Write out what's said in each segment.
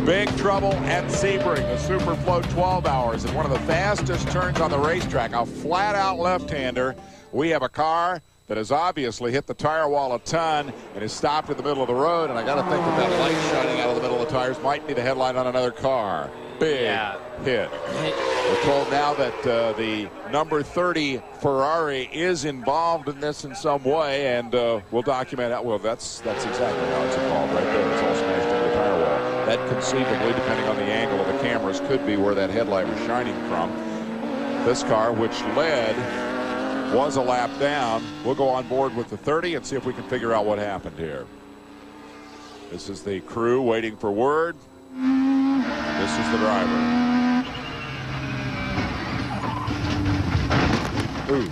Big trouble at Sebring, the Superflow 12 Hours, and one of the fastest turns on the racetrack. A flat-out left-hander. We have a car that has obviously hit the tire wall a ton and is stopped in the middle of the road, and I got to think that that light shining out of the middle of the tires might be the headlight on another car. Big hit. We're told now that the number 30 Ferrari is involved in this in some way, and we'll document it. Well, that's exactly how it's involved right there. It's all smashed into the tire wall. That conceivably, depending on the angle of the cameras, could be where that headlight was shining from. This car, which led, was a lap down. We'll go on board with the 30 and see if we can figure out what happened here. This is the crew waiting for word. This is the driver. Ooh.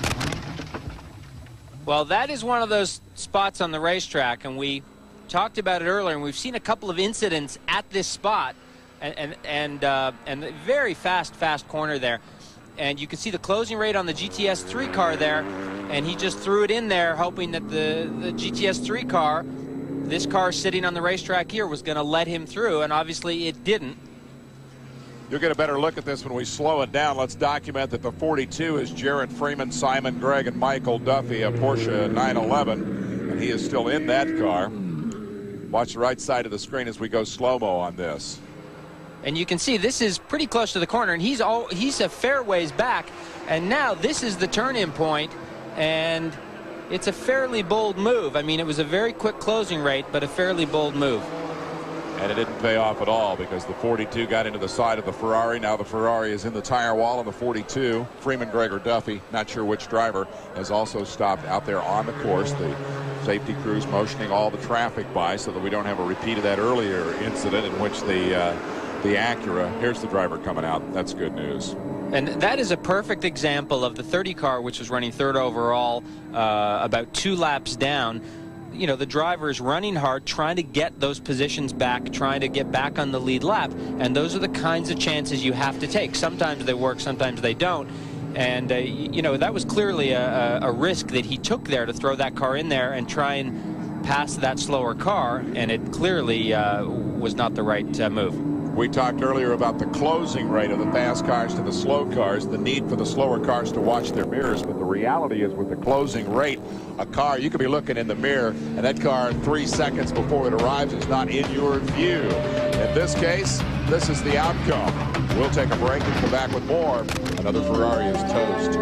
Well, that is one of those spots on the racetrack, and we talked about it earlier, and we've seen a couple of incidents at this spot, and the very fast corner there. And you can see the closing rate on the GTS 3 car there, and he just threw it in there hoping that the GTS 3 car, this car sitting on the racetrack here, was going to let him through, and obviously it didn't. You'll get a better look at this when we slow it down. Let's document that the 42 is Jarrett Freeman, Simon Gregg, and Michael Duffy, a Porsche 911, and he is still in that car. Watch the right side of the screen as we go slow-mo on this. And you can see this is pretty close to the corner, and he's a fair ways back, and now this is the turn-in point, and it's a fairly bold move. I mean, it was a very quick closing rate, but a fairly bold move. And it didn't pay off at all because the 42 got into the side of the Ferrari. Now the Ferrari is in the tire wall on the 42. Freeman, Gregg, or Duffy, not sure which driver, has also stopped out there on the course. The safety crews motioning all the traffic by so that we don't have a repeat of that earlier incident in which the Acura, here's the driver coming out. That's good news. And that is a perfect example of the 30 car, which was running third overall, about 2 laps down. You know, the driver is running hard, trying to get those positions back, trying to get back on the lead lap, and those are the kinds of chances you have to take. Sometimes they work, sometimes they don't. And, you know, that was clearly a risk that he took there to throw that car in there and try and pass that slower car, and it clearly was not the right move. We talked earlier about the closing rate of the fast cars to the slow cars, the need for the slower cars to watch their mirrors, but the reality is with the closing rate, a car, you could be looking in the mirror, and that car 3 seconds before it arrives is not in your view. In this case, this is the outcome. We'll take a break and come back with more. Another Ferrari is toast.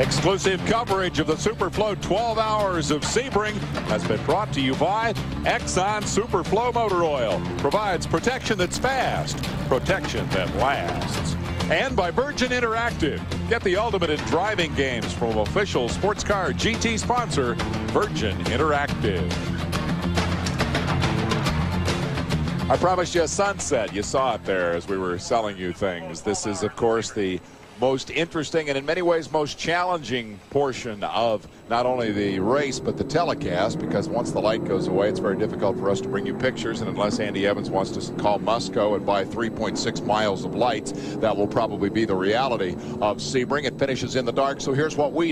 Exclusive coverage of the Superflow 12 Hours of Sebring has been brought to you by Exxon Superflow Motor Oil. Provides protection that's fast, protection that lasts. And by Virgin Interactive. Get the ultimate in driving games from official sports car GT sponsor, Virgin Interactive. I promised you a sunset. You saw it there as we were selling you things. This is, of course, the most interesting and in many ways most challenging portion of not only the race but the telecast, because once the light goes away it's very difficult for us to bring you pictures, and unless Andy Evans wants to call Musco and buy 3.6 miles of lights, that will probably be the reality of Sebring. It finishes in the dark, so here's what we